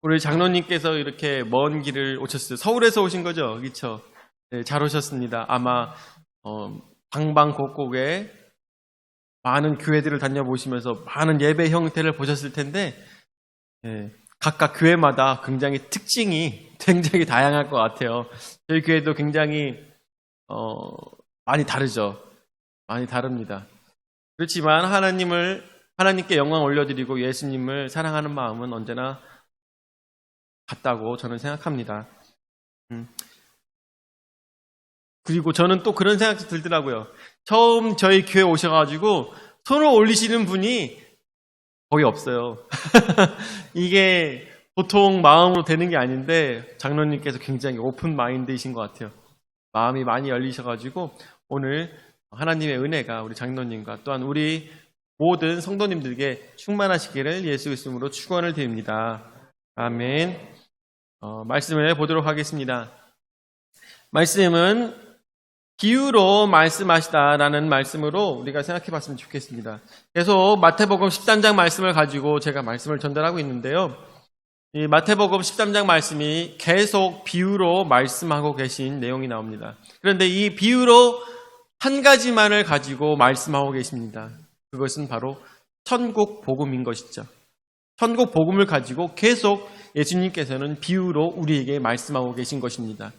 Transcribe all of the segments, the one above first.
우리 장로님께서 이렇게 먼 길을 오셨어요. 서울에서 오신 거죠? 그렇죠? 네, 잘 오셨습니다. 아마 방방곡곡에 많은 교회들을 다녀보시면서 많은 예배 형태를 보셨을 텐데 각각 교회마다 굉장히 특징이 굉장히 다양할 것 같아요. 저희 교회도 굉장히 많이 다르죠. 많이 다릅니다. 그렇지만 하나님께 영광 올려드리고 예수님을 사랑하는 마음은 언제나 같다고 저는 생각합니다. 그리고 저는 또 그런 생각이 들더라고요. 처음 저희 교회 오셔가지고 손을 올리시는 분이 거의 없어요. 이게 보통 마음으로 되는 게 아닌데 장로님께서 굉장히 오픈 마인드이신 것 같아요. 마음이 많이 열리셔가지고 오늘 하나님의 은혜가 우리 장로님과 또한 우리 모든 성도님들에게 충만하시기를 예수 그리스도로 축원을 드립니다. 아멘. 말씀을 보도록 하겠습니다. 말씀은 비유로 말씀하시다라는 말씀으로 우리가 생각해 봤으면 좋겠습니다. 계속 마태복음 13장 말씀을 가지고 제가 말씀을 전달하고 있는데요. 이 마태복음 13장 말씀이 계속 비유로 말씀하고 계신 내용이 나옵니다. 그런데 이 비유로 한 가지만을 가지고 말씀하고 계십니다. 그것은 바로 천국 복음인 것이죠. 천국 복음을 가지고 계속 예수님께서는 비유로 우리에게 말씀하고 계신 것입니다.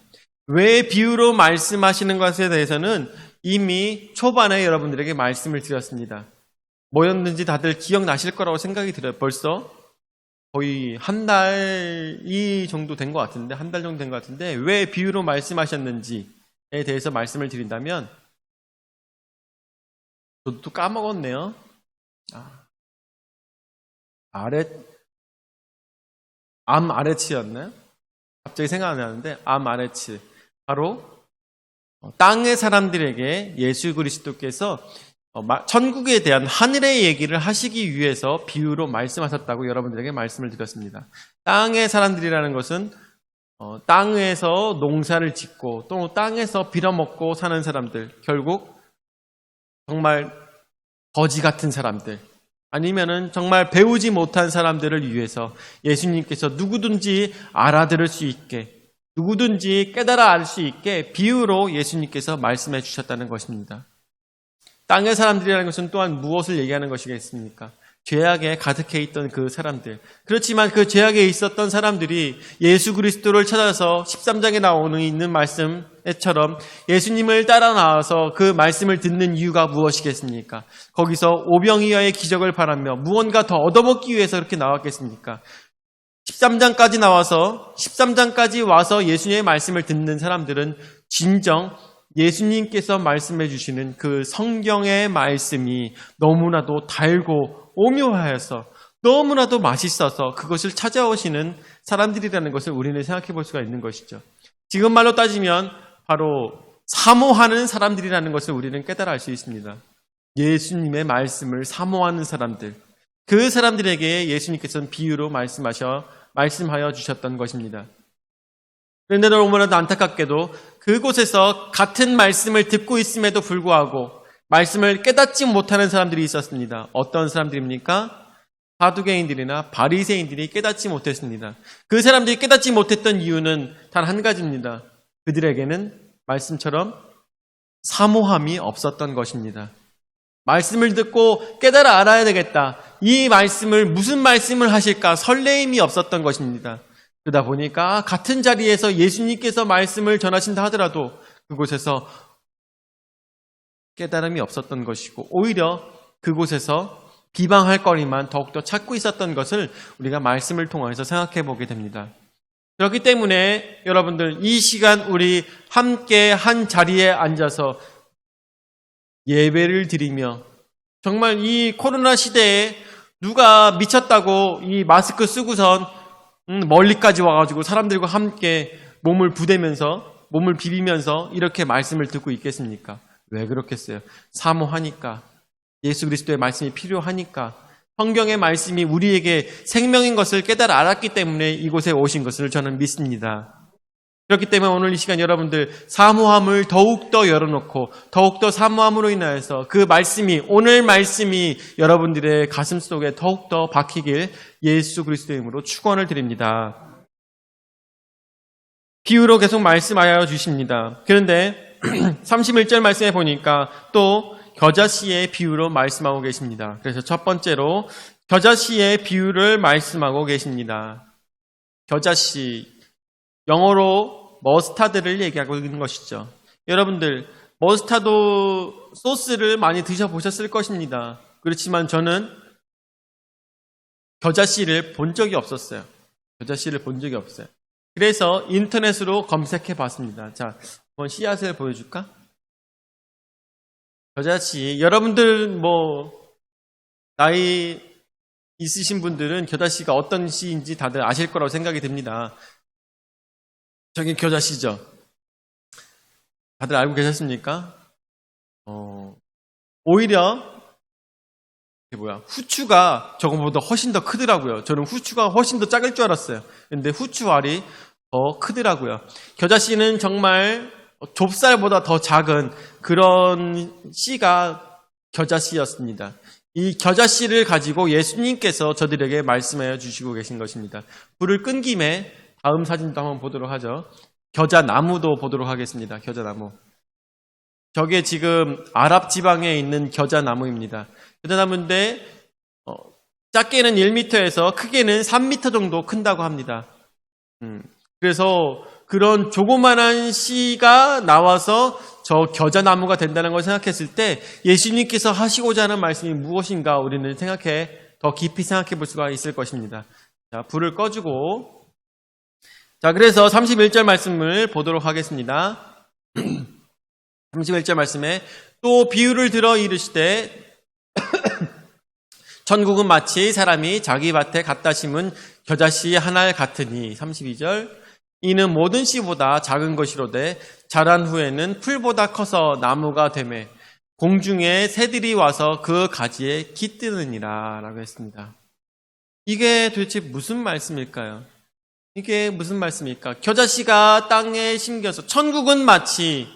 왜 비유로 말씀하시는 것에 대해서는 이미 초반에 여러분들에게 말씀을 드렸습니다. 뭐였는지 다들 기억나실 거라고 생각이 들어요. 벌써 거의 한 달이 정도 된 것 같은데, 한 달 정도 된 것 같은데 왜 비유로 말씀하셨는지에 대해서 말씀을 드린다면 저도 또 까먹었네요. 암 아레츠였나요? 갑자기 생각 안 나는데 암 아레츠. 바로 땅의 사람들에게 예수 그리스도께서 천국에 대한 하늘의 얘기를 하시기 위해서 비유로 말씀하셨다고 여러분들에게 말씀을 드렸습니다. 땅의 사람들이라는 것은 땅에서 농사를 짓고 또 땅에서 빌어먹고 사는 사람들, 결국 정말 거지 같은 사람들, 아니면은 정말 배우지 못한 사람들을 위해서 예수님께서 누구든지 알아들을 수 있게, 누구든지 깨달아 알 수 있게 비유로 예수님께서 말씀해 주셨다는 것입니다. 땅의 사람들이라는 것은 또한 무엇을 얘기하는 것이겠습니까? 죄악에 가득해 있던 그 사람들. 그렇지만 그 죄악에 있었던 사람들이 예수 그리스도를 찾아서 13장에 있는 말씀처럼 예수님을 따라 나와서 그 말씀을 듣는 이유가 무엇이겠습니까? 거기서 오병이어의 기적을 바라며 무언가 더 얻어먹기 위해서 그렇게 나왔겠습니까? 13장까지 와서 예수님의 말씀을 듣는 사람들은 진정 예수님께서 말씀해 주시는 그 성경의 말씀이 너무나도 달고 오묘하여서 너무나도 맛있어서 그것을 찾아오시는 사람들이라는 것을 우리는 생각해 볼 수가 있는 것이죠. 지금 말로 따지면 바로 사모하는 사람들이라는 것을 우리는 깨달아 알 수 있습니다. 예수님의 말씀을 사모하는 사람들, 그 사람들에게 예수님께서는 비유로 말씀하여 주셨던 것입니다. 그런데 너무나도 안타깝게도 그곳에서 같은 말씀을 듣고 있음에도 불구하고 말씀을 깨닫지 못하는 사람들이 있었습니다. 어떤 사람들입니까? 사두개인들이나 바리새인들이 깨닫지 못했습니다. 그 사람들이 깨닫지 못했던 이유는 단 한 가지입니다. 그들에게는 말씀처럼 사모함이 없었던 것입니다. 말씀을 듣고 깨달아 알아야 되겠다. 이 말씀을 무슨 말씀을 하실까 설레임이 없었던 것입니다. 그러다 보니까 같은 자리에서 예수님께서 말씀을 전하신다 하더라도 그곳에서 깨달음이 없었던 것이고 오히려 그곳에서 비방할 거리만 더욱더 찾고 있었던 것을 우리가 말씀을 통해서 생각해 보게 됩니다. 그렇기 때문에 여러분들 이 시간 우리 함께 한 자리에 앉아서 예배를 드리며 정말 이 코로나 시대에 누가 미쳤다고 이 마스크 쓰고선 멀리까지 와가지고 사람들과 함께 몸을 비비면서 이렇게 말씀을 듣고 있겠습니까? 왜 그렇겠어요? 사모하니까, 예수 그리스도의 말씀이 필요하니까, 성경의 말씀이 우리에게 생명인 것을 깨달아 알았기 때문에 이곳에 오신 것을 저는 믿습니다. 그렇기 때문에 오늘 이 시간 여러분들 사모함을 더욱더 열어놓고 더욱더 사모함으로 인하여서 그 말씀이, 오늘 말씀이 여러분들의 가슴 속에 더욱더 박히길 예수 그리스도의 이름으로 축원을 드립니다. 비유로 계속 말씀하여 주십니다. 그런데 31절 말씀에 보니까 또 겨자씨의 비유로 말씀하고 계십니다. 그래서 첫 번째로 겨자씨의 비유를 말씀하고 계십니다. 겨자씨, 영어로 머스타드를 얘기하고 있는 것이죠. 여러분들 머스타드 소스를 많이 드셔보셨을 것입니다. 그렇지만 저는 겨자씨를 본 적이 없었어요. 겨자씨를 본 적이 없어요. 그래서 인터넷으로 검색해 봤습니다. 자, 한번 씨앗을 보여줄까? 겨자씨, 여러분들 나이 있으신 분들은 겨자씨가 어떤 씨인지 다들 아실 거라고 생각이 듭니다. 저기 겨자씨죠? 다들 알고 계셨습니까? 오히려 후추가 저거보다 훨씬 더 크더라고요. 저는 후추가 훨씬 더 작을 줄 알았어요. 근데 후추 알이 더 크더라고요. 겨자씨는 정말 좁쌀보다 더 작은 그런 씨가 겨자씨였습니다. 이 겨자씨를 가지고 예수님께서 저들에게 말씀하여 주시고 계신 것입니다. 불을 끈 김에 다음 사진도 한번 보도록 하죠. 겨자나무도 보도록 하겠습니다. 겨자나무. 저게 지금 아랍 지방에 있는 겨자나무입니다. 겨자나무인데 작게는 1m에서 크게는 3m 정도 큰다고 합니다. 그래서 그런 조그만한 씨가 나와서 저 겨자나무가 된다는 걸 생각했을 때 예수님께서 하시고자 하는 말씀이 무엇인가 우리는 더 깊이 생각해 볼 수가 있을 것입니다. 자, 불을 꺼주고, 자, 그래서 31절 말씀을 보도록 하겠습니다. 31절 말씀에 또 비유를 들어 이르시되 천국은 마치 사람이 자기 밭에 갖다 심은 겨자씨 한 알 같으니. 32절 이는 모든 씨보다 작은 것이로되 자란 후에는 풀보다 커서 나무가 되매 공중에 새들이 와서 그 가지에 깃드느니라 라고 했습니다. 이게 도대체 무슨 말씀일까요? 이게 무슨 말씀일까? 겨자씨가 땅에 심겨서 천국은 마치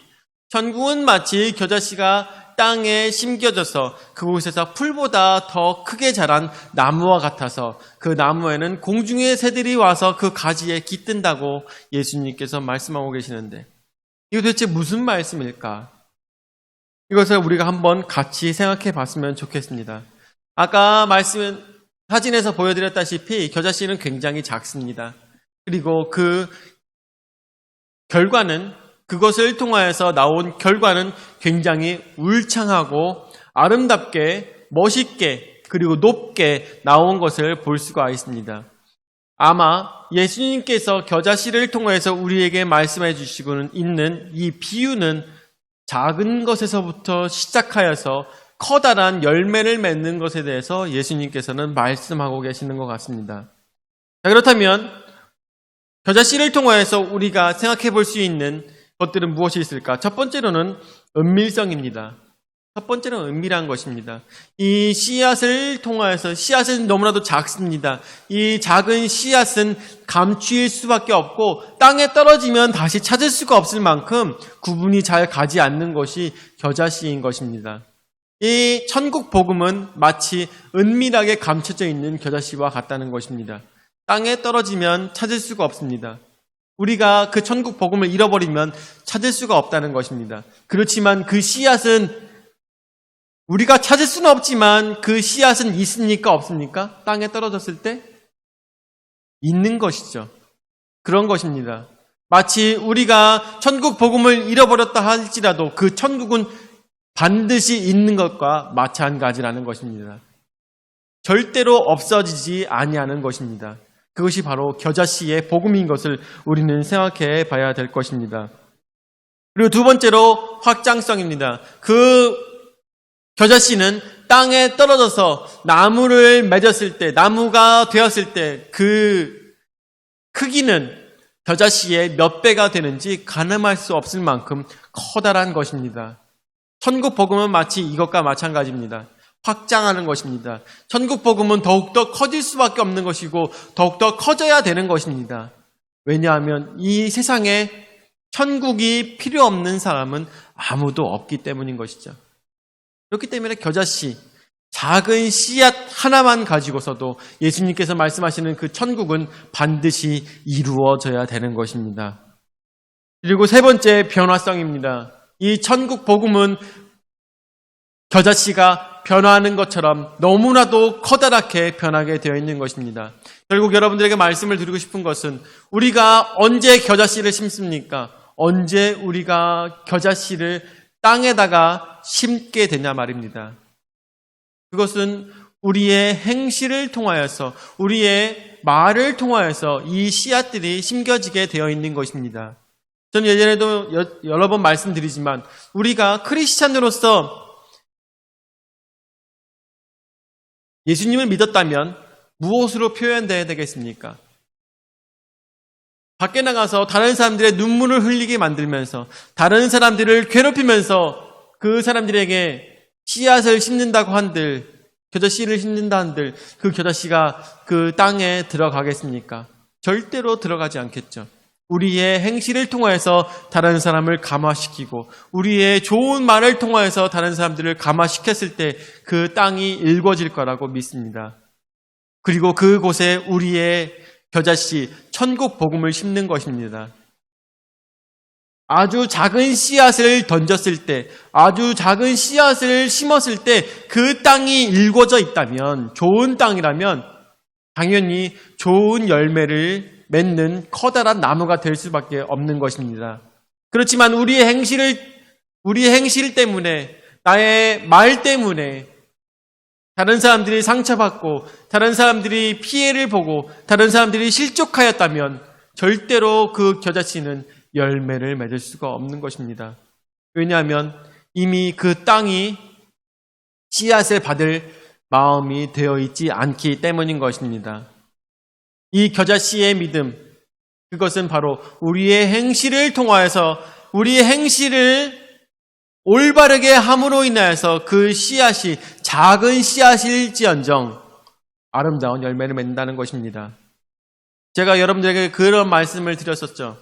겨자씨가 땅에 심겨져서 그곳에서 풀보다 더 크게 자란 나무와 같아서 그 나무에는 공중의 새들이 와서 그 가지에 깃든다고 예수님께서 말씀하고 계시는데 이거 도대체 무슨 말씀일까? 이것을 우리가 한번 같이 생각해 봤으면 좋겠습니다. 아까 사진에서 보여드렸다시피 겨자씨는 굉장히 작습니다. 그리고 그 결과는, 그것을 통하여서 나온 결과는 굉장히 울창하고 아름답게, 멋있게, 그리고 높게 나온 것을 볼 수가 있습니다. 아마 예수님께서 겨자씨를 통해서 우리에게 말씀해 주시고는 있는 이 비유는 작은 것에서부터 시작하여서 커다란 열매를 맺는 것에 대해서 예수님께서는 말씀하고 계시는 것 같습니다. 자, 그렇다면 겨자씨를 통해서 우리가 생각해 볼 수 있는 것들은 무엇이 있을까? 첫 번째로는 은밀성입니다. 첫 번째는 은밀한 것입니다. 이 씨앗을 통하여서, 씨앗은 너무나도 작습니다. 이 작은 씨앗은 감추일 수밖에 없고 땅에 떨어지면 다시 찾을 수가 없을 만큼 구분이 잘 가지 않는 것이 겨자씨인 것입니다. 이 천국 복음은 마치 은밀하게 감춰져 있는 겨자씨와 같다는 것입니다. 땅에 떨어지면 찾을 수가 없습니다. 우리가 그 천국 복음을 잃어버리면 찾을 수가 없다는 것입니다. 그렇지만 그 씨앗은 우리가 찾을 수는 없지만 그 씨앗은 있습니까? 없습니까? 땅에 떨어졌을 때 있는 것이죠. 그런 것입니다. 마치 우리가 천국 복음을 잃어버렸다 할지라도 그 천국은 반드시 있는 것과 마찬가지라는 것입니다. 절대로 없어지지 아니하는 것입니다. 그것이 바로 겨자씨의 복음인 것을 우리는 생각해 봐야 될 것입니다. 그리고 두 번째로 확장성입니다. 그 겨자씨는 땅에 떨어져서 나무를 맺었을 때, 나무가 되었을 때 그 크기는 겨자씨의 몇 배가 되는지 가늠할 수 없을 만큼 커다란 것입니다. 천국 복음은 마치 이것과 마찬가지입니다. 확장하는 것입니다. 천국 복음은 더욱더 커질 수밖에 없는 것이고 더욱더 커져야 되는 것입니다. 왜냐하면 이 세상에 천국이 필요 없는 사람은 아무도 없기 때문인 것이죠. 그렇기 때문에 겨자씨, 작은 씨앗 하나만 가지고서도 예수님께서 말씀하시는 그 천국은 반드시 이루어져야 되는 것입니다. 그리고 세 번째, 변화성입니다. 이 천국 복음은 겨자씨가 변화하는 것처럼 너무나도 커다랗게 변하게 되어 있는 것입니다. 결국 여러분들에게 말씀을 드리고 싶은 것은 우리가 언제 겨자씨를 심습니까? 언제 우리가 겨자씨를 땅에다가 심게 되냐 말입니다. 그것은 우리의 행실을 통하여서, 우리의 말을 통하여서 이 씨앗들이 심겨지게 되어 있는 것입니다. 저는 예전에도 여러 번 말씀드리지만 우리가 크리스찬으로서 예수님을 믿었다면 무엇으로 표현되어야 되겠습니까? 밖에 나가서 다른 사람들의 눈물을 흘리게 만들면서, 다른 사람들을 괴롭히면서 그 사람들에게 씨앗을 심는다고 한들, 겨자씨를 심는다 한들 그 겨자씨가 그 땅에 들어가겠습니까? 절대로 들어가지 않겠죠. 우리의 행실을 통하여서 다른 사람을 감화시키고 우리의 좋은 말을 통하여서 다른 사람들을 감화시켰을 때 그 땅이 일궈질 거라고 믿습니다. 그리고 그곳에 우리의 겨자씨, 천국 복음을 심는 것입니다. 아주 작은 씨앗을 던졌을 때, 아주 작은 씨앗을 심었을 때 그 땅이 일궈져 있다면, 좋은 땅이라면 당연히 좋은 열매를 맺는 커다란 나무가 될 수밖에 없는 것입니다. 그렇지만 우리의 행실 때문에, 나의 말 때문에 다른 사람들이 상처받고 다른 사람들이 피해를 보고 다른 사람들이 실족하였다면 절대로 그 겨자씨는 열매를 맺을 수가 없는 것입니다. 왜냐하면 이미 그 땅이 씨앗을 받을 마음이 되어 있지 않기 때문인 것입니다. 이 겨자씨의 믿음, 그것은 바로 우리의 행실을 통하여서 우리의 행실을 올바르게 함으로 인하여서 그 씨앗이 작은 씨앗일지언정 아름다운 열매를 맺는다는 것입니다. 제가 여러분들에게 그런 말씀을 드렸었죠.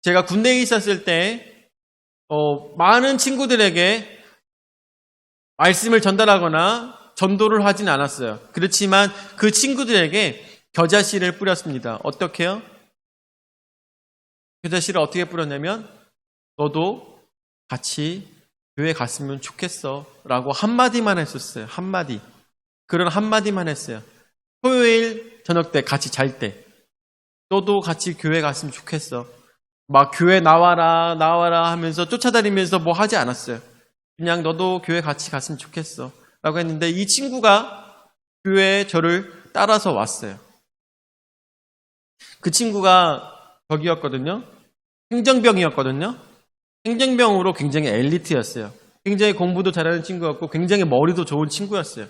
제가 군대에 있었을 때 많은 친구들에게 말씀을 전달하거나 전도를 하진 않았어요. 그렇지만 그 친구들에게 겨자씨를 뿌렸습니다. 어떻게요? 겨자씨를 어떻게 뿌렸냐면 너도 같이 교회 갔으면 좋겠어 라고 한마디만 했었어요. 한마디. 그런 한마디만 했어요. 토요일 저녁 때 같이 잘 때 너도 같이 교회 갔으면 좋겠어. 막 교회 나와라 하면서 쫓아다니면서 뭐 하지 않았어요. 그냥 너도 교회 같이 갔으면 좋겠어 라고 했는데 이 친구가 교회에 저를 따라서 왔어요. 그 친구가 저기였거든요. 행정병이었거든요. 행정병으로 굉장히 엘리트였어요. 굉장히 공부도 잘하는 친구였고 굉장히 머리도 좋은 친구였어요.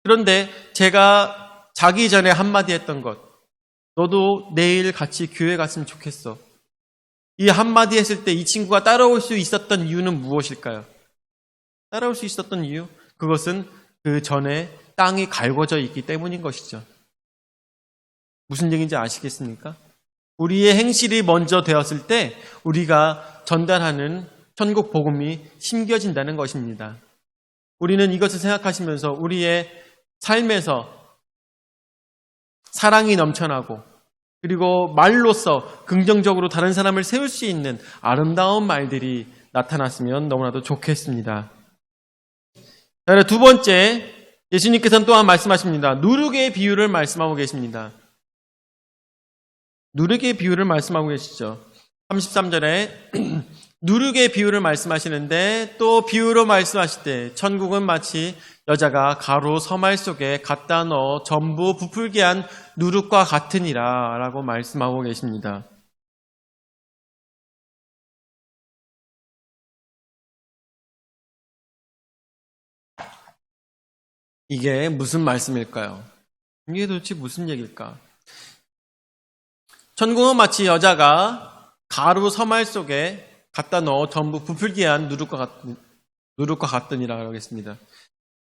그런데 제가 자기 전에 한마디 했던 것, 너도 내일 같이 교회 갔으면 좋겠어. 이 한마디 했을 때 이 친구가 따라올 수 있었던 이유는 무엇일까요? 따라올 수 있었던 이유? 그것은 그 전에 땅이 갈궈져 있기 때문인 것이죠. 무슨 얘기인지 아시겠습니까? 우리의 행실이 먼저 되었을 때 우리가 전달하는 천국 복음이 심겨진다는 것입니다. 우리는 이것을 생각하시면서 우리의 삶에서 사랑이 넘쳐나고 그리고 말로써 긍정적으로 다른 사람을 세울 수 있는 아름다운 말들이 나타났으면 너무나도 좋겠습니다. 두 번째, 예수님께서는 또한 말씀하십니다. 누룩의 비유를 말씀하고 계십니다. 누룩의 비유를 말씀하고 계시죠. 33절에 누룩의 비유를 말씀하시는데 또 비유로 말씀하실 때 천국은 마치 여자가 가루 서말 속에 갖다 넣어 전부 부풀게 한 누룩과 같으니라 라고 말씀하고 계십니다. 이게 무슨 말씀일까요? 이게 도대체 무슨 얘기일까? 천국은 마치 여자가 가루 서말 속에 갖다 넣어 전부 부풀게 한 누룩과 같으니라 하겠습니다.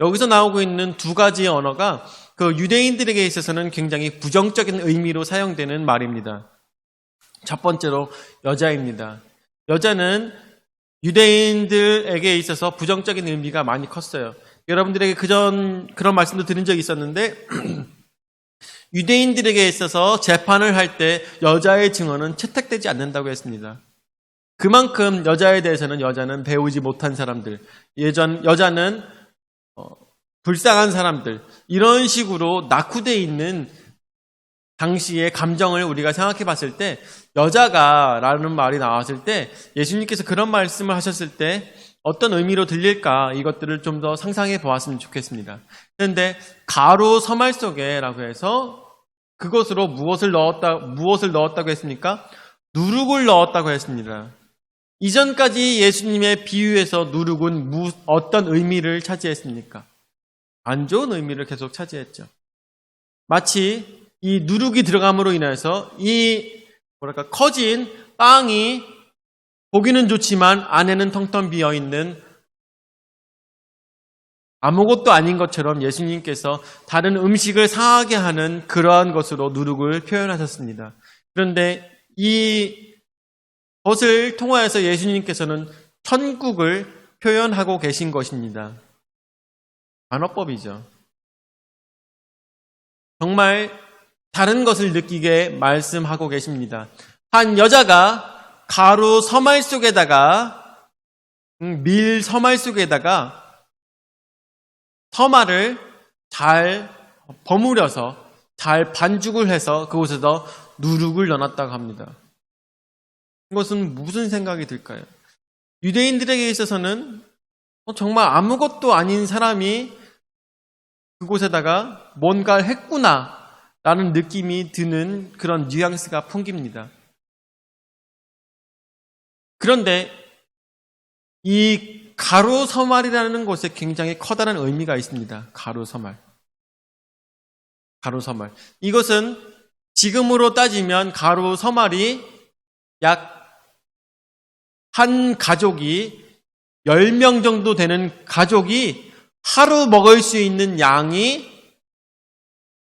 여기서 나오고 있는 두 가지의 언어가 그 유대인들에게 있어서는 굉장히 부정적인 의미로 사용되는 말입니다. 첫 번째로 여자입니다. 여자는 유대인들에게 있어서 부정적인 의미가 많이 컸어요. 여러분들에게 그런 말씀도 드린 적이 있었는데 유대인들에게 있어서 재판을 할 때 여자의 증언은 채택되지 않는다고 했습니다. 그만큼 여자에 대해서는 여자는 배우지 못한 사람들, 여자는 불쌍한 사람들, 이런 식으로 낙후되어 있는 당시의 감정을 우리가 생각해 봤을 때 여자가 라는 말이 나왔을 때 예수님께서 그런 말씀을 하셨을 때 어떤 의미로 들릴까 이것들을 좀 더 상상해 보았으면 좋겠습니다. 그런데 가루 서말 속에 라고 해서 그것으로 무엇을 넣었다고 했습니까? 누룩을 넣었다고 했습니다. 이전까지 예수님의 비유에서 누룩은 어떤 의미를 차지했습니까? 안 좋은 의미를 계속 차지했죠. 마치 이 누룩이 들어감으로 인해서 커진 빵이 보기는 좋지만 안에는 텅텅 비어있는 아무것도 아닌 것처럼 예수님께서 다른 음식을 상하게 하는 그러한 것으로 누룩을 표현하셨습니다. 그런데 이것을 통하여서 예수님께서는 천국을 표현하고 계신 것입니다. 반어법이죠. 정말 다른 것을 느끼게 말씀하고 계십니다. 한 여자가 가루 서말 속에다가 밀 서말 속에다가 서말을 잘 버무려서 잘 반죽을 해서 그곳에서 누룩을 넣어놨다고 합니다. 이것은 무슨 생각이 들까요? 유대인들에게 있어서는 정말 아무것도 아닌 사람이 그곳에다가 뭔가를 했구나 라는 느낌이 드는 그런 뉘앙스가 풍깁니다. 그런데 이 가루 서말이라는 곳에 굉장히 커다란 의미가 있습니다. 가루 서말. 이것은 지금으로 따지면 가루 서말이 약 한 가족이 10명 정도 되는 가족이 하루 먹을 수 있는 양이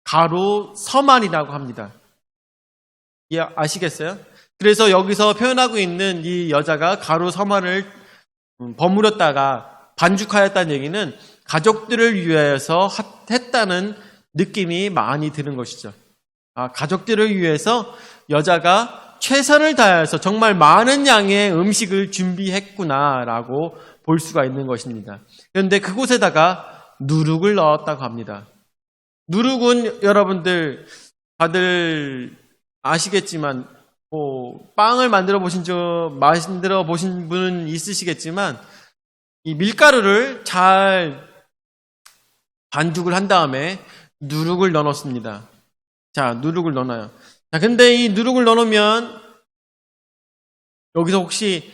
가루 서말이라고 합니다. 아시겠어요? 그래서 여기서 표현하고 있는 이 여자가 가루 서말을 버무렸다가 반죽하였다는 얘기는 가족들을 위해서 했다는 느낌이 많이 드는 것이죠. 가족들을 위해서 여자가 최선을 다해서 정말 많은 양의 음식을 준비했구나라고 볼 수가 있는 것입니다. 그런데 그곳에다가 누룩을 넣었다고 합니다. 누룩은 여러분들 다들 아시겠지만 빵을 만들어 보신 분은 있으시겠지만 이 밀가루를 잘 반죽을 한 다음에 누룩을 넣어놓습니다. 자, 누룩을 넣어놔요. 자, 근데 이 누룩을 넣어놓으면 여기서 혹시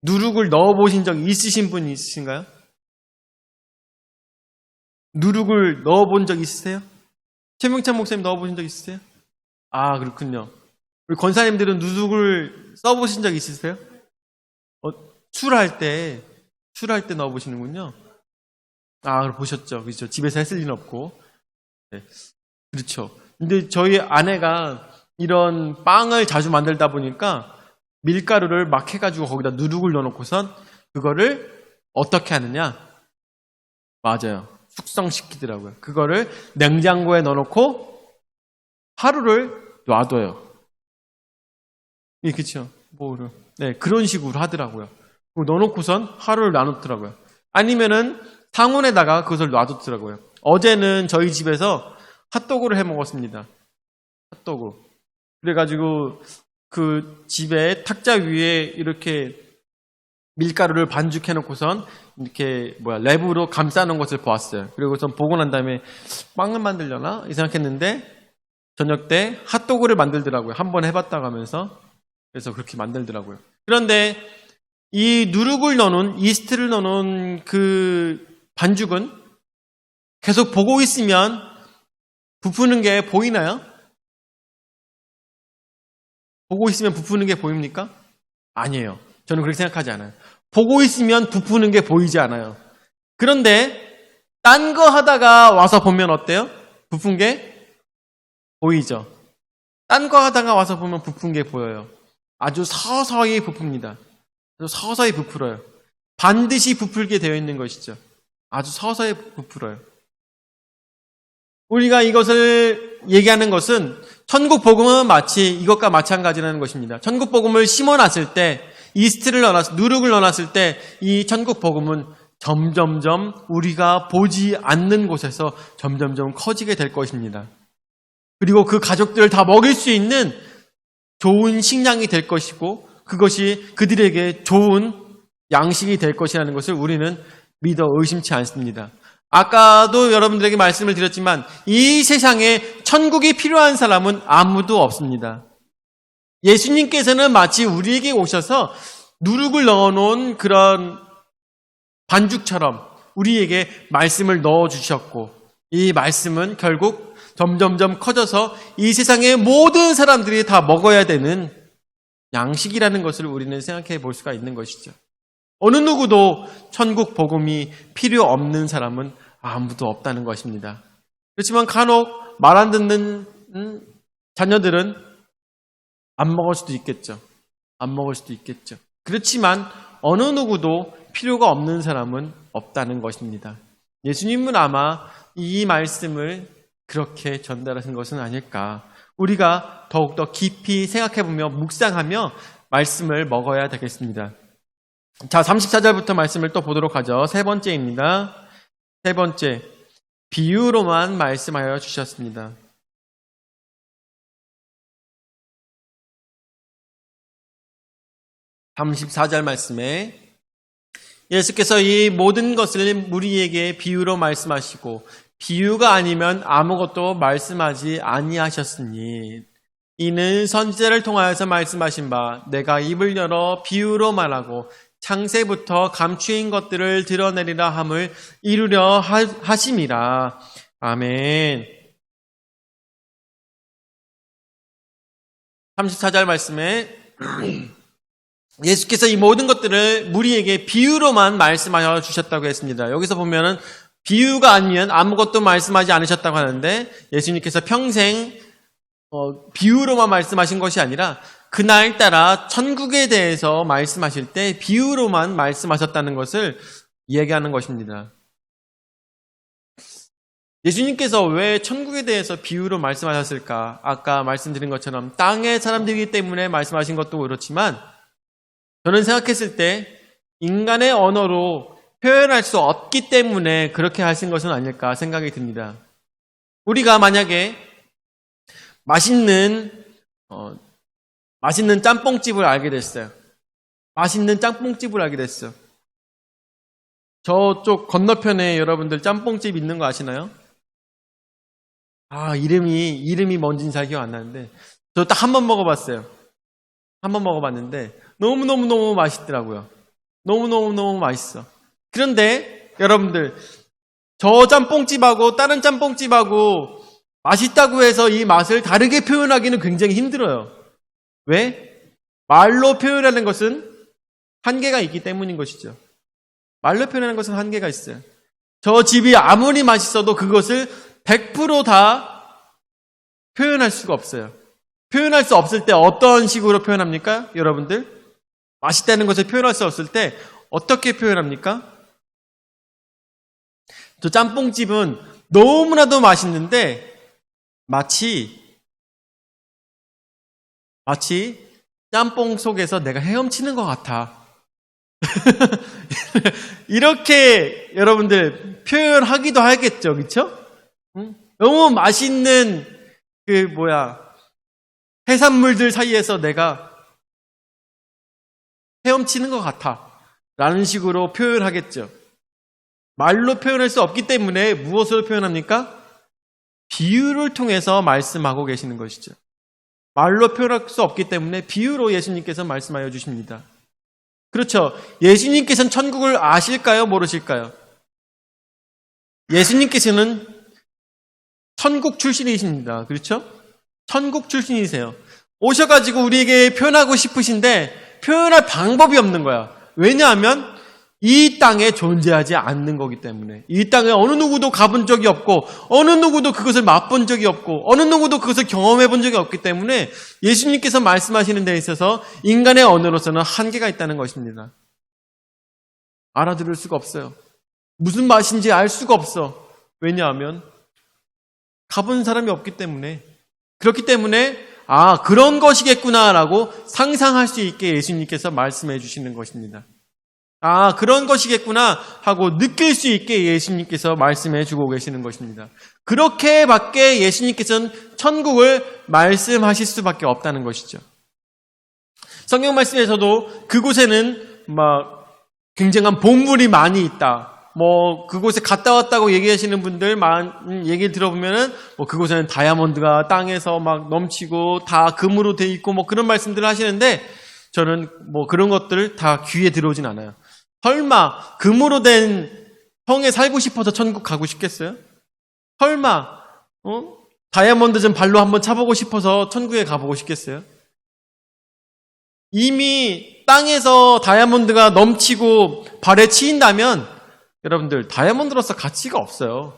누룩을 넣어보신 적 있으신 분 있으신가요? 누룩을 넣어본 적 있으세요? 최명찬 목사님 넣어보신 적 있으세요? 그렇군요. 우리 권사님들은 누룩을 써보신 적 있으세요? 술할 때 넣어보시는군요. 보셨죠. 그렇죠. 집에서 했을 리는 없고. 네. 그렇죠. 근데 저희 아내가 이런 빵을 자주 만들다 보니까 밀가루를 막 해가지고 거기다 누룩을 넣어놓고선 그거를 어떻게 하느냐? 맞아요. 숙성시키더라고요. 그거를 냉장고에 넣어놓고 하루를 놔둬요. 그렇죠. 네, 그런 식으로 하더라고요. 넣어놓고선 하루를 놔놓더라고요. 아니면은 상온에다가 그것을 놔두더라고요. 어제는 저희 집에서 핫도그를 해 먹었습니다. 핫도그. 그래가지고 그 집에 탁자 위에 이렇게 밀가루를 반죽해 놓고선 이렇게 랩으로 감싸놓은 것을 보았어요. 그리고선 보고 난 다음에 빵을 만들려나? 이 생각했는데 저녁 때 핫도그를 만들더라고요. 한번 해봤다고 하면서. 그래서 그렇게 만들더라고요. 그런데 이 누룩을 넣어놓은, 이스트를 넣어놓은 그 반죽은 계속 보고 있으면 부푸는 게 보이나요? 보고 있으면 부푸는 게 보입니까? 아니에요. 저는 그렇게 생각하지 않아요. 보고 있으면 부푸는 게 보이지 않아요. 그런데 딴 거 하다가 와서 보면 어때요? 부푼 게 보이죠. 딴 거 하다가 와서 보면 부푼 게 보여요. 아주 서서히 부풉니다. 아주 서서히 부풀어요. 반드시 부풀게 되어 있는 것이죠. 아주 서서히 부풀어요. 우리가 이것을 얘기하는 것은 천국 복음은 마치 이것과 마찬가지라는 것입니다. 천국 복음을 심어놨을 때, 이스트를 넣어놨을, 누룩을 넣어놨을 때 이 천국 복음은 점점점 우리가 보지 않는 곳에서 점점점 커지게 될 것입니다. 그리고 그 가족들을 다 먹일 수 있는 좋은 식량이 될 것이고 그것이 그들에게 좋은 양식이 될 것이라는 것을 우리는 믿어 의심치 않습니다. 아까도 여러분들에게 말씀을 드렸지만 이 세상에 천국이 필요한 사람은 아무도 없습니다. 예수님께서는 마치 우리에게 오셔서 누룩을 넣어놓은 그런 반죽처럼 우리에게 말씀을 넣어주셨고 이 말씀은 결국 점점점 커져서 이 세상의 모든 사람들이 다 먹어야 되는 양식이라는 것을 우리는 생각해 볼 수가 있는 것이죠. 어느 누구도 천국 복음이 필요 없는 사람은 아무도 없다는 것입니다. 그렇지만 간혹 말 안 듣는 자녀들은 안 먹을 수도 있겠죠. 안 먹을 수도 있겠죠. 그렇지만 어느 누구도 필요가 없는 사람은 없다는 것입니다. 예수님은 아마 이 말씀을 그렇게 전달하신 것은 아닐까. 우리가 더욱더 깊이 생각해보며 묵상하며 말씀을 먹어야 되겠습니다. 자, 34절부터 말씀을 또 보도록 하죠. 세 번째입니다. 세 번째, 비유로만 말씀하여 주셨습니다. 34절 말씀에 예수께서 이 모든 것을 우리에게 비유로 말씀하시고 비유가 아니면 아무것도 말씀하지 아니하셨으니 이는 선지자를 통하여서 말씀하신 바 내가 입을 열어 비유로 말하고 창세부터 감추인 것들을 드러내리라 함을 이루려 하심이라. 아멘. 34절 말씀에 예수께서 이 모든 것들을 우리에게 비유로만 말씀하여 주셨다고 했습니다. 여기서 보면은 비유가 아니면 아무것도 말씀하지 않으셨다고 하는데 예수님께서 평생 비유로만 말씀하신 것이 아니라 그날따라 천국에 대해서 말씀하실 때 비유로만 말씀하셨다는 것을 이야기하는 것입니다. 예수님께서 왜 천국에 대해서 비유로 말씀하셨을까? 아까 말씀드린 것처럼 땅의 사람들이기 때문에 말씀하신 것도 그렇지만 저는 생각했을 때 인간의 언어로 표현할 수 없기 때문에 그렇게 하신 것은 아닐까 생각이 듭니다. 우리가 만약에 맛있는 짬뽕집을 알게 됐어요. 맛있는 짬뽕집을 알게 됐어요. 저쪽 건너편에 여러분들 짬뽕집 있는 거 아시나요? 이름이 뭔지는 잘 기억 안 나는데 저 딱 한 번 먹어봤어요. 한 번 먹어봤는데 너무너무 맛있더라고요. 너무너무 맛있어. 그런데 여러분들 저 짬뽕집하고 다른 짬뽕집하고 맛있다고 해서 이 맛을 다르게 표현하기는 굉장히 힘들어요. 왜? 말로 표현하는 것은 한계가 있기 때문인 것이죠. 말로 표현하는 것은 한계가 있어요. 저 집이 아무리 맛있어도 그것을 100% 다 표현할 수가 없어요. 표현할 수 없을 때 어떤 식으로 표현합니까? 여러분들? 맛있다는 것을 표현할 수 없을 때 어떻게 표현합니까? 저 짬뽕집은 너무나도 맛있는데 마치 짬뽕 속에서 내가 헤엄치는 것 같아. 이렇게 여러분들 표현하기도 하겠죠, 그렇죠? 너무 맛있는 해산물들 사이에서 내가 헤엄치는 것 같아 라는 식으로 표현하겠죠. 말로 표현할 수 없기 때문에 무엇으로 표현합니까? 비유를 통해서 말씀하고 계시는 것이죠. 말로 표현할 수 없기 때문에 비유로 예수님께서 말씀하여 주십니다. 그렇죠. 예수님께서는 천국을 아실까요? 모르실까요? 예수님께서는 천국 출신이십니다. 그렇죠? 천국 출신이세요. 오셔가지고 우리에게 표현하고 싶으신데 표현할 방법이 없는 거야. 왜냐하면 이 땅에 존재하지 않는 거기 때문에, 이 땅에 어느 누구도 가본 적이 없고 어느 누구도 그것을 맛본 적이 없고 어느 누구도 그것을 경험해 본 적이 없기 때문에 예수님께서 말씀하시는 데 있어서 인간의 언어로서는 한계가 있다는 것입니다. 알아들을 수가 없어요. 무슨 맛인지 알 수가 없어. 왜냐하면 가본 사람이 없기 때문에. 그렇기 때문에 그런 것이겠구나라고 상상할 수 있게 예수님께서 말씀해 주시는 것입니다. 그런 것이겠구나 하고 느낄 수 있게 예수님께서 말씀해 주고 계시는 것입니다. 그렇게밖에 예수님께서는 천국을 말씀하실 수밖에 없다는 것이죠. 성경 말씀에서도 그곳에는 굉장한 보물이 많이 있다. 그곳에 갔다 왔다고 얘기하시는 분들 얘기를 들어보면은 그곳에는 다이아몬드가 땅에서 막 넘치고 다 금으로 돼 있고 그런 말씀들을 하시는데 저는 그런 것들 다 귀에 들어오진 않아요. 설마 금으로 된 성에 살고 싶어서 천국 가고 싶겠어요? 설마 다이아몬드 좀 발로 한번 차보고 싶어서 천국에 가보고 싶겠어요? 이미 땅에서 다이아몬드가 넘치고 발에 치인다면 여러분들 다이아몬드로서 가치가 없어요.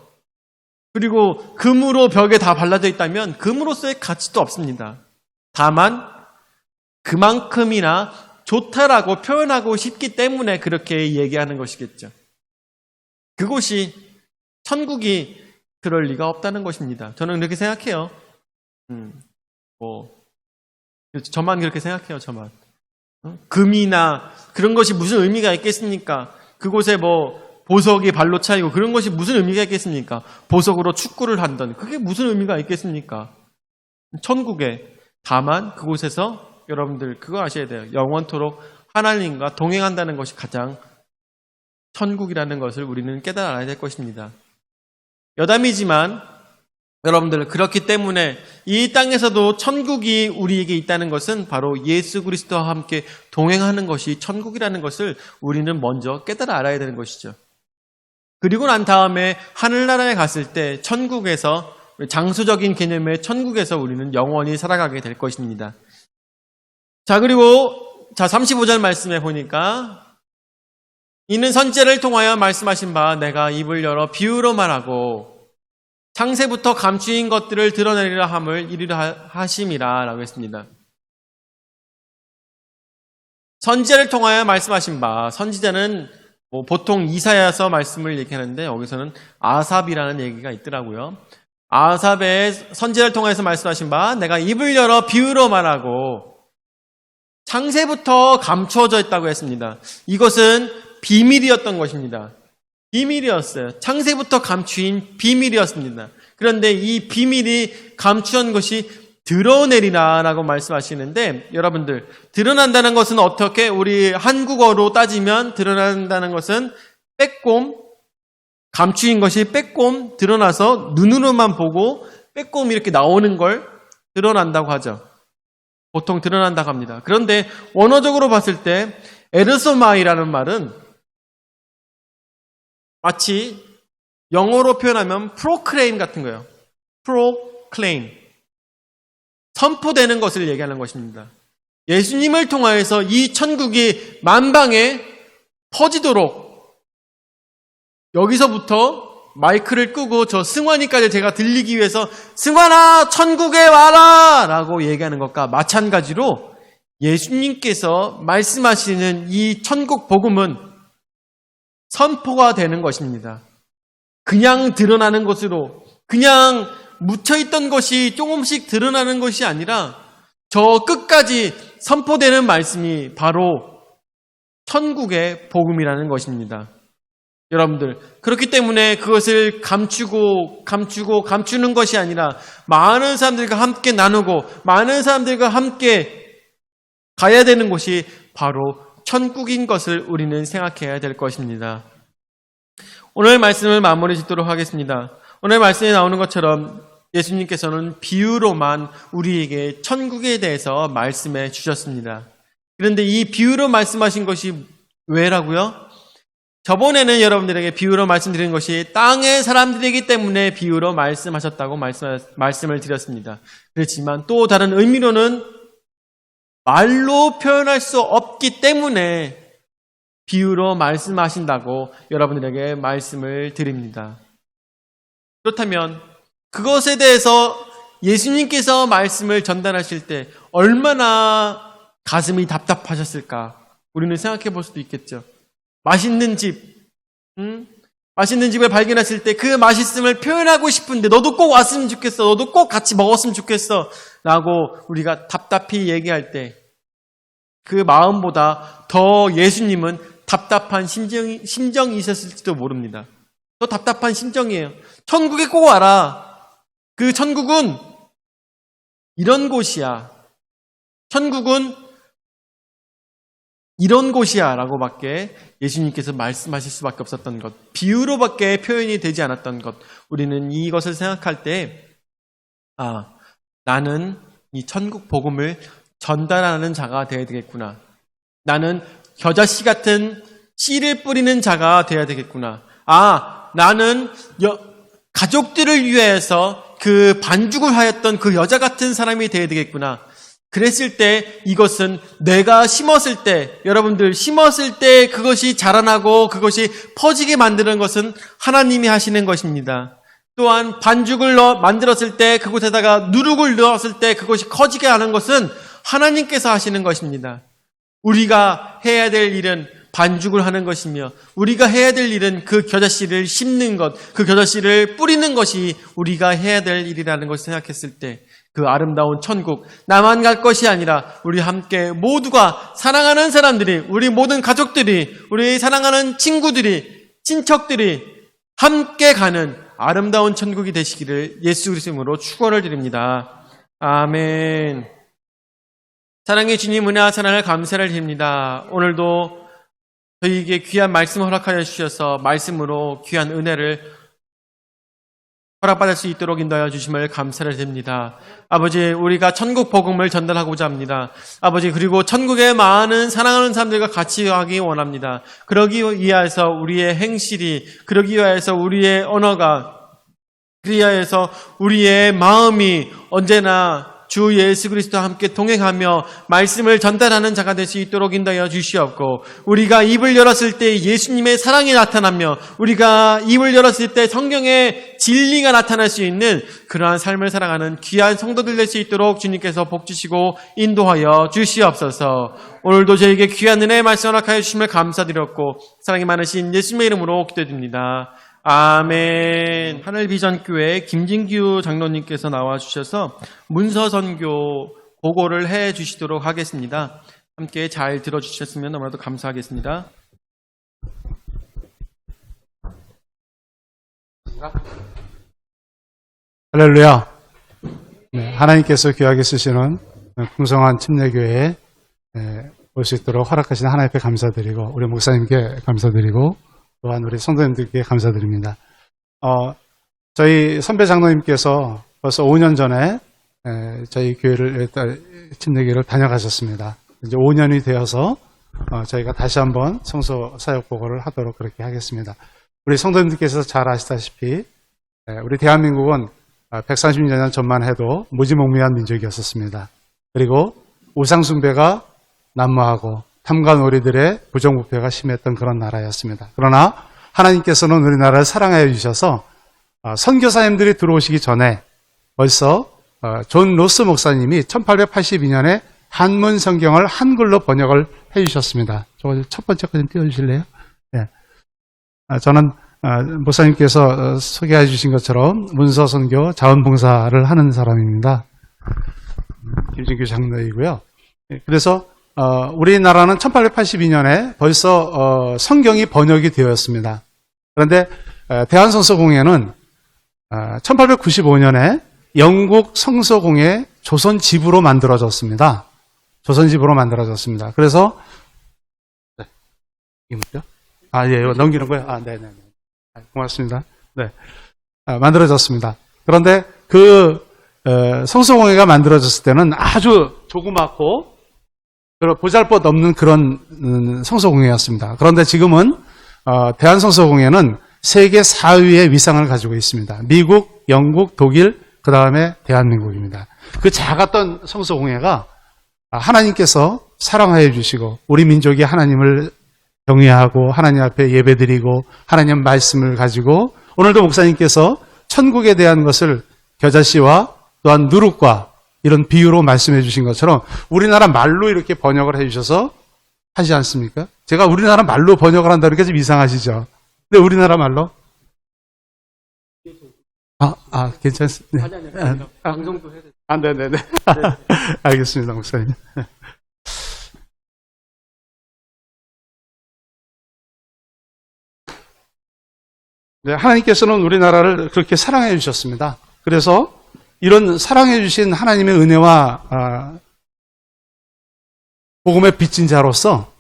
그리고 금으로 벽에 다 발라져 있다면 금으로서의 가치도 없습니다. 다만 그만큼이나 좋다라고 표현하고 싶기 때문에 그렇게 얘기하는 것이겠죠. 그곳이 천국이 그럴 리가 없다는 것입니다. 저는 그렇게 생각해요. 저만 그렇게 생각해요. 저만. 금이나 그런 것이 무슨 의미가 있겠습니까? 그곳에 보석이 발로 차이고 그런 것이 무슨 의미가 있겠습니까? 보석으로 축구를 한다는 그게 무슨 의미가 있겠습니까? 천국에 다만 그곳에서 여러분들 그거 아셔야 돼요. 영원토록 하나님과 동행한다는 것이 가장 천국이라는 것을 우리는 깨달아 알아야 될 것입니다. 여담이지만 여러분들 그렇기 때문에 이 땅에서도 천국이 우리에게 있다는 것은 바로 예수 그리스도와 함께 동행하는 것이 천국이라는 것을 우리는 먼저 깨달아 알아야 되는 것이죠. 그리고 난 다음에 하늘나라에 갔을 때 천국에서 장소적인 개념의 천국에서 우리는 영원히 살아가게 될 것입니다. 그리고 35절 말씀에 보니까 이는 선지자를 통하여 말씀하신 바 내가 입을 열어 비유로 말하고 창세부터 감추인 것들을 드러내리라 함을 이루려 하심이라 라고 했습니다. 선지자를 통하여 말씀하신 바, 선지자는 보통 이사야서 말씀을 얘기하는데 여기서는 아삽이라는 얘기가 있더라고요. 아삽의 선지자를 통해서 말씀하신 바 내가 입을 열어 비유로 말하고 창세부터 감추어져 있다고 했습니다. 이것은 비밀이었던 것입니다. 비밀이었어요. 창세부터 감추인 비밀이었습니다. 그런데 이 비밀이 감추한 것이 드러내리라 라고 말씀하시는데 여러분들 드러난다는 것은 어떻게 우리 한국어로 따지면 드러난다는 것은 빼꼼 감추인 것이 빼꼼 드러나서 눈으로만 보고 빼꼼 이렇게 나오는 걸 드러난다고 하죠. 보통 드러난다고 합니다. 그런데 원어적으로 봤을 때 에르소마이라는 말은 마치 영어로 표현하면 프로클레임 같은 거예요. 프로클레임. 선포되는 것을 얘기하는 것입니다. 예수님을 통하여서 이 천국이 만방에 퍼지도록 여기서부터 마이크를 끄고 저 승환이까지 제가 들리기 위해서 승환아 천국에 와라 라고 얘기하는 것과 마찬가지로 예수님께서 말씀하시는 이 천국 복음은 선포가 되는 것입니다. 그냥 드러나는 것으로 그냥 묻혀있던 것이 조금씩 드러나는 것이 아니라 저 끝까지 선포되는 말씀이 바로 천국의 복음이라는 것입니다. 여러분들 그렇기 때문에 그것을 감추는 것이 아니라 많은 사람들과 함께 나누고 많은 사람들과 함께 가야 되는 곳이 바로 천국인 것을 우리는 생각해야 될 것입니다. 오늘 말씀을 마무리 짓도록 하겠습니다. 오늘 말씀에 나오는 것처럼 예수님께서는 비유로만 우리에게 천국에 대해서 말씀해 주셨습니다. 그런데 이 비유로 말씀하신 것이 왜라고요? 저번에는 여러분들에게 비유로 말씀드린 것이 땅의 사람들이기 때문에 비유로 말씀하셨다고 말씀을 드렸습니다. 그렇지만 또 다른 의미로는 말로 표현할 수 없기 때문에 비유로 말씀하신다고 여러분들에게 말씀을 드립니다. 그렇다면 그것에 대해서 예수님께서 말씀을 전달하실 때 얼마나 가슴이 답답하셨을까 우리는 생각해 볼 수도 있겠죠. 맛있는 집, 맛있는 집을 발견했을 때 그 맛있음을 표현하고 싶은데 너도 꼭 왔으면 좋겠어, 너도 꼭 같이 먹었으면 좋겠어 라고 우리가 답답히 얘기할 때 그 마음보다 더 예수님은 답답한 심정이 있었을지도 모릅니다. 더 답답한 심정이에요. 천국에 꼭 와라. 그 천국은 이런 곳이야. 천국은 이런 곳이야 라고 밖에 예수님께서 말씀하실 수밖에 없었던 것, 비유로밖에 표현이 되지 않았던 것, 우리는 이것을 생각할 때 나는 이 천국 복음을 전달하는 자가 되어야 되겠구나. 나는 겨자씨 같은 씨를 뿌리는 자가 되어야 되겠구나. 나는 가족들을 위해서 그 반죽을 하였던 그 여자 같은 사람이 되어야 되겠구나. 그랬을 때 이것은 내가 심었을 때, 여러분들 심었을 때 그것이 자라나고 그것이 퍼지게 만드는 것은 하나님이 하시는 것입니다. 또한 반죽을 만들었을 때 그곳에다가 누룩을 넣었을 때 그것이 커지게 하는 것은 하나님께서 하시는 것입니다. 우리가 해야 될 일은 반죽을 하는 것이며 우리가 해야 될 일은 그 겨자씨를 심는 것, 그 겨자씨를 뿌리는 것이 우리가 해야 될 일이라는 것을 생각했을 때 그 아름다운 천국, 나만 갈 것이 아니라 우리 함께 모두가 사랑하는 사람들이, 우리 모든 가족들이, 우리 사랑하는 친구들이, 친척들이 함께 가는 아름다운 천국이 되시기를 예수 그리스도 이름으로 축원을 드립니다. 아멘. 사랑의 주님, 은혜와 사랑을 감사를 드립니다. 오늘도 저희에게 귀한 말씀을 허락하여 주셔서 말씀으로 귀한 은혜를 허락받을 수 있도록 인도하여 주심을 감사를 드립니다. 아버지, 우리가 천국 복음을 전달하고자 합니다. 아버지, 그리고 천국에 많은 사랑하는 사람들과 같이 가기 원합니다. 그러기 위하여서 우리의 행실이, 그러기 위하여서 우리의 언어가, 그러기 위하여서 우리의 마음이 언제나 주 예수 그리스도와 함께 동행하며 말씀을 전달하는 자가 될 수 있도록 인도하여 주시옵고, 우리가 입을 열었을 때 예수님의 사랑이 나타나며 우리가 입을 열었을 때 성경의 진리가 나타날 수 있는 그러한 삶을 살아가는 귀한 성도들 될 수 있도록 주님께서 복 주시고 인도하여 주시옵소서. 오늘도 저에게 귀한 은혜의 말씀 허락하여 주심을 감사드렸고 사랑이 많으신 예수님의 이름으로 기도드립니다. 아멘. 하늘비전교회 김진규 장로님께서 나와주셔서 문서선교 보고를 해주시도록 하겠습니다. 함께 잘 들어주셨으면 너무나도 감사하겠습니다. 할렐루야. 네, 하나님께서 귀하게 쓰시는 풍성한 침례교회에 올 수 있도록 허락하신 하나님 앞에 감사드리고 우리 목사님께 감사드리고 또한 우리 성도님들께 감사드립니다. 저희 선배 장로님께서 벌써 5년 전에 저희 교회를 침례교회를 다녀가셨습니다. 이제 5년이 되어서 저희가 다시 한번 성소 사역 보고를 하도록 그렇게 하겠습니다. 우리 성도님들께서 잘 아시다시피 우리 대한민국은 130년 전만 해도 무지몽매한 민족이었었습니다. 그리고 우상숭배가 난무하고 탐관오리들의 부정부패가 심했던 그런 나라였습니다. 그러나 하나님께서는 우리나라를 사랑하여 주셔서 선교사님들이 들어오시기 전에 벌써 존 로스 목사님이 1882년에 한문 성경을 한글로 번역을 해주셨습니다. 저 첫 번째 거 좀 띄워주실래요? 네. 저는 목사님께서 소개해 주신 것처럼 문서선교 자원봉사를 하는 사람입니다. 김진규 장로이고요. 그래서 우리나라는 1882년에 벌써 성경이 번역이 되었습니다. 그런데 대한성서공회는 1895년에 영국 성서공회 조선지부로 만들어졌습니다. 조선지부로 만들어졌습니다. 그래서 이게 뭐죠? 예, 이거 넘기는 거예요? 네네네. 고맙습니다. 네. 만들어졌습니다. 그런데 그 성서공회가 만들어졌을 때는 아주 조그맣고 보잘것 없는 그런 성서공회였습니다. 그런데 지금은 대한성서공회는 세계 4위의 위상을 가지고 있습니다. 미국, 영국, 독일, 그 다음에 대한민국입니다. 그 작았던 성서공회가 하나님께서 사랑하여 주시고 우리 민족이 하나님을 경외하고 하나님 앞에 예배드리고 하나님 말씀을 가지고 오늘도 목사님께서 천국에 대한 것을 겨자씨와 또한 누룩과 이런 비유로 말씀해 주신 것처럼 우리나라 말로 이렇게 번역을 해 주셔서 하지 않습니까? 제가 우리나라 말로 번역을 한다는 게 좀 이상하시죠? 근데 우리나라 말로? 괜찮습니다. 방송도 해야 돼. 네네네. 알겠습니다, 목사님. 네, 하나님께서는 우리나라를 그렇게 사랑해 주셨습니다. 그래서 이런 사랑해 주신 하나님의 은혜와 복음의 빚진 자로서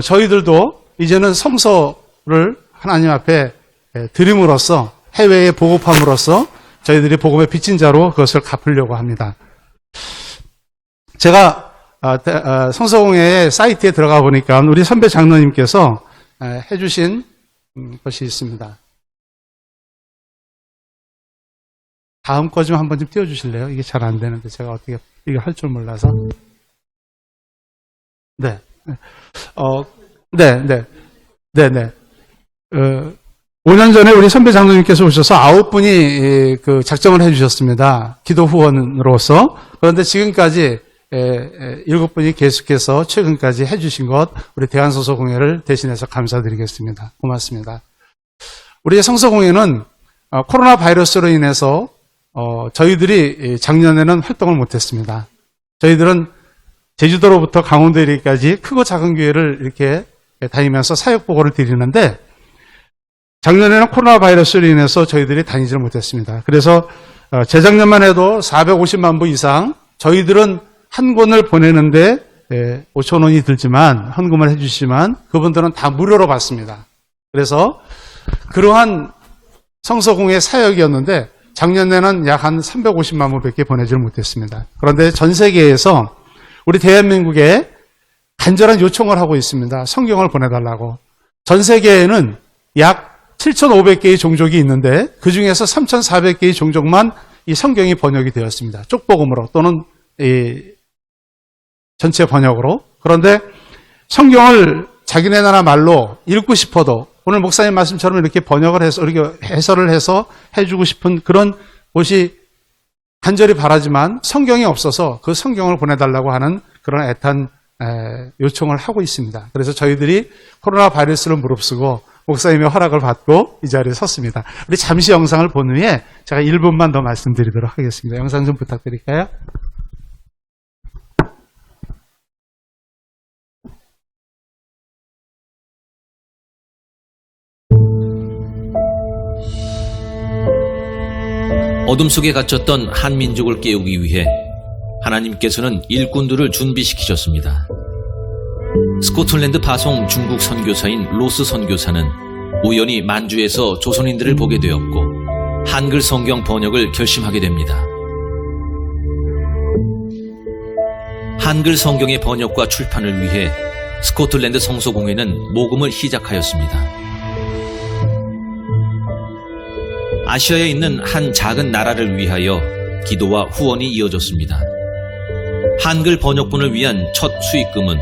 저희들도 이제는 성서를 하나님 앞에 드림으로써 해외에 보급함으로써 저희들이 복음의 빚진 자로 그것을 갚으려고 합니다. 제가 성서공회의 사이트에 들어가 보니까 우리 선배 장로님께서 해주신 것이 있습니다. 다음 거 좀 한번 좀 띄워주실래요? 이게 잘 안 되는데 제가 어떻게 이거 할 줄 몰라서. 네. 네. 5년 전에 우리 선배 장로님께서 오셔서 9분이 그 작정을 해주셨습니다. 기도 후원으로서. 그런데 지금까지 7분이 계속해서 최근까지 해주신 것 우리 대한성서공회를 대신해서 감사드리겠습니다. 고맙습니다. 우리 성서공회는 코로나 바이러스로 인해서 저희들이 작년에는 활동을 못했습니다. 저희들은 제주도로부터 강원도 이리까지 크고 작은 교회를 이렇게 다니면서 사역 보고를 드리는데 작년에는 코로나 바이러스로 인해서 저희들이 다니지를 못했습니다. 그래서 재작년만 해도 450만 부 이상 저희들은 한 권을 보내는데 5천 원이 들지만 헌금을 해주시지만 그분들은 다 무료로 받습니다. 그래서 그러한 성서공회 사역이었는데 작년에는 약 한 350만 부밖에 보내지를 못했습니다. 그런데 전 세계에서 우리 대한민국에 간절한 요청을 하고 있습니다. 성경을 보내달라고. 전 세계에는 약 7,500개의 종족이 있는데 그 중에서 3,400개의 종족만 이 성경이 번역이 되었습니다. 쪽복음으로 또는 전체 번역으로. 그런데 성경을 자기네 나라 말로 읽고 싶어도 오늘 목사님 말씀처럼 이렇게 번역을 해서 이렇게 해설을 해서 해주고 싶은 그런 곳이 간절히 바라지만 성경이 없어서 그 성경을 보내달라고 하는 그런 애탄 요청을 하고 있습니다. 그래서 저희들이 코로나 바이러스를 무릅쓰고 목사님의 허락을 받고 이 자리에 섰습니다. 우리 잠시 영상을 본 후에 제가 1분만 더 말씀드리도록 하겠습니다. 영상 좀 부탁드릴까요? 어둠 속에 갇혔던 한민족을 깨우기 위해 하나님께서는 일꾼들을 준비시키셨습니다. 스코틀랜드 파송 중국 선교사인 로스 선교사는 우연히 만주에서 조선인들을 보게 되었고 한글 성경 번역을 결심하게 됩니다. 한글 성경의 번역과 출판을 위해 스코틀랜드 성서공회는 모금을 시작하였습니다. 아시아에 있는 한 작은 나라를 위하여 기도와 후원이 이어졌습니다. 한글 번역본을 위한 첫 수익금은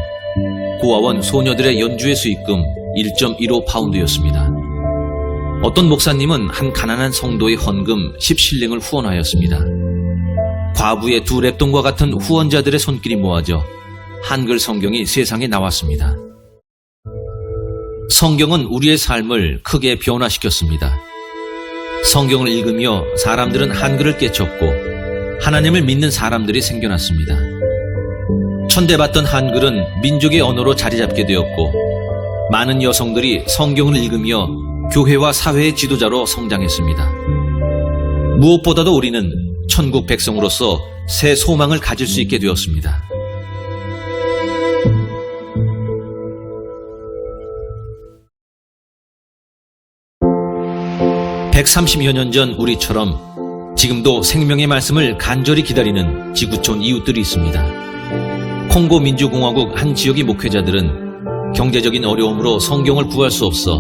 고아원 소녀들의 연주회 수익금 1.15파운드였습니다. 어떤 목사님은 한 가난한 성도의 헌금 10실링을 후원하였습니다. 과부의 2랩돈과 같은 후원자들의 손길이 모아져 한글 성경이 세상에 나왔습니다. 성경은 우리의 삶을 크게 변화시켰습니다. 성경을 읽으며 사람들은 한글을 깨쳤고 하나님을 믿는 사람들이 생겨났습니다. 천대받던 한글은 민족의 언어로 자리 잡게 되었고 많은 여성들이 성경을 읽으며 교회와 사회의 지도자로 성장했습니다. 무엇보다도 우리는 천국 백성으로서 새 소망을 가질 수 있게 되었습니다. (130여 년) 전 우리처럼 지금도 생명의 말씀을 간절히 기다리는 지구촌 이웃들이 있습니다. 콩고 민주공화국 한 지역의 목회자들은 경제적인 어려움으로 성경을 구할 수 없어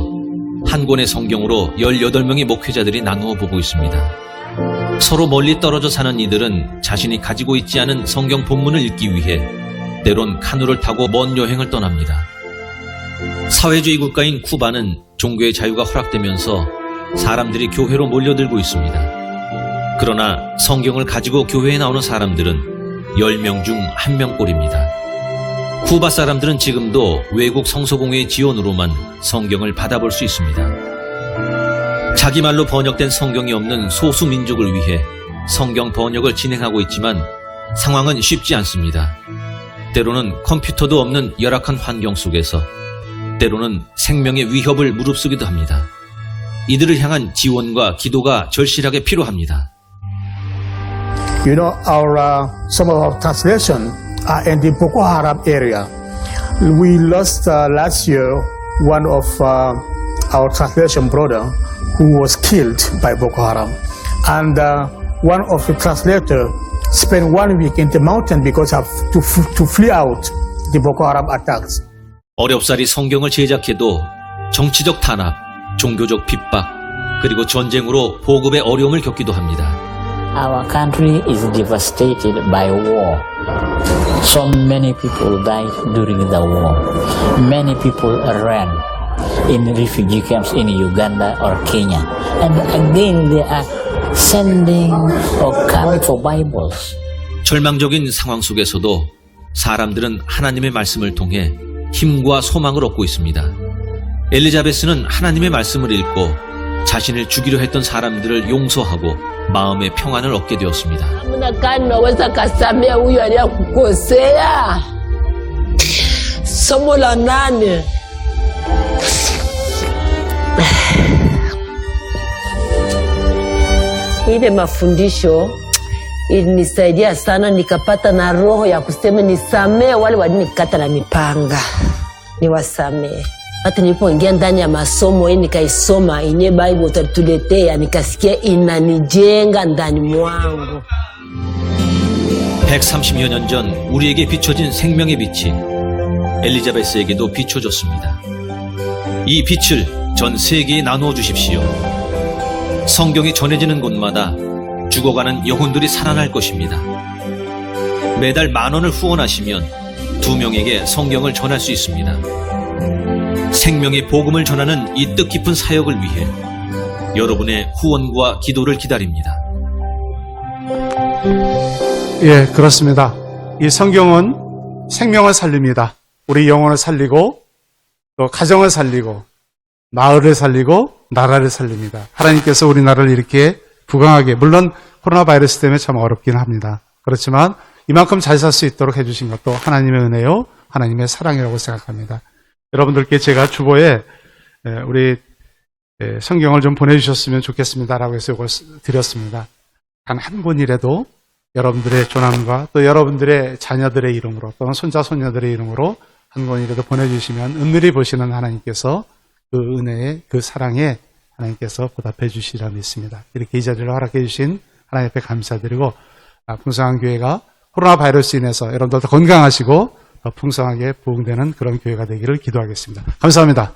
한 권의 성경으로 18명의 목회자들이 나누어 보고 있습니다. 서로 멀리 떨어져 사는 이들은 자신이 가지고 있지 않은 성경 본문을 읽기 위해 때론 카누를 타고 먼 여행을 떠납니다. 사회주의 국가인 쿠바는 종교의 자유가 허락되면서 사람들이 교회로 몰려들고 있습니다. 그러나 성경을 가지고 교회에 나오는 사람들은 10명 중 1명꼴입니다. 쿠바 사람들은 지금도 외국 성서공회의 지원으로만 성경을 받아볼 수 있습니다. 자기 말로 번역된 성경이 없는 소수 민족을 위해 성경 번역을 진행하고 있지만 상황은 쉽지 않습니다. 때로는 컴퓨터도 없는 열악한 환경 속에서 때로는 생명의 위협을 무릅쓰기도 합니다. 이들을 향한 지원과 기도가 절실하게 필요합니다. You know, some of our translation are in the Boko Haram area. We lost last year one of our translation brother who was killed by Boko Haram, and one of the translator spent 1 week in the mountain because of to flee out the Boko Haram attacks. 어렵사리 성경을 제작해도 정치적 탄압, 종교적 핍박, 그리고 전쟁으로 보급의 어려움을 겪기도 합니다. Our country is devastated by war. So many people died during the war. Many people ran in refugee camps in Uganda or Kenya. And again they are sending or coming for Bibles. 절망적인 상황 속에서도 사람들은 하나님의 말씀을 통해 힘과 소망을 얻고 있습니다. 엘리자베스는 하나님의 말씀을 읽고 자신을 죽이려 했던 사람들을 용서하고 마음의 평안을 얻게 되었습니다. Namna gani unaweza kasamea huyu aliyekukosea? Somo la 8. Ile mafundisho ilinisaidia sana, nikapata na roho ya kusema nisamee wale walinikata na mipanga, niwasamee. Hata nilipoingia ndani ya masomo hii nikaisoma yenye Bible utatuletea, nikasikia inanijenga ndani mwangu. 130여 년 전 우리에게 비춰진 생명의 빛이 엘리자베스에게도 비춰졌습니다. 이 빛을 전 세계에 나누어 주십시오. 성경이 전해지는 곳마다 죽어가는 영혼들이 살아날 것입니다. 매달 10,000원을 후원하시면 2명에게 성경을 전할 수 있습니다. 생명의 복음을 전하는 이 뜻깊은 사역을 위해 여러분의 후원과 기도를 기다립니다. 예, 그렇습니다. 이 성경은 생명을 살립니다. 우리 영혼을 살리고 또 가정을 살리고 마을을 살리고 나라를 살립니다. 하나님께서 우리나라를 이렇게 부강하게, 물론 코로나 바이러스 때문에 참 어렵긴 합니다. 그렇지만 이만큼 잘 살 수 있도록 해주신 것도 하나님의 은혜요, 하나님의 사랑이라고 생각합니다. 여러분들께 제가 주보에 우리 성경을 좀 보내주셨으면 좋겠습니다라고 해서 이걸 드렸습니다. 단 한 권이라도 여러분들의 조남과 또 여러분들의 자녀들의 이름으로 또는 손자 손녀들의 이름으로 한 권이라도 보내주시면 은밀히 보시는 하나님께서 그 은혜에, 그 사랑에 하나님께서 보답해 주시리라 믿습니다. 이렇게 이 자리를 허락해 주신 하나님 앞에 감사드리고, 풍성한 교회가 코로나 바이러스로 인해서 여러분들 더 건강하시고 더 풍성하게 부흥되는 그런 교회가 되기를 기도하겠습니다. 감사합니다.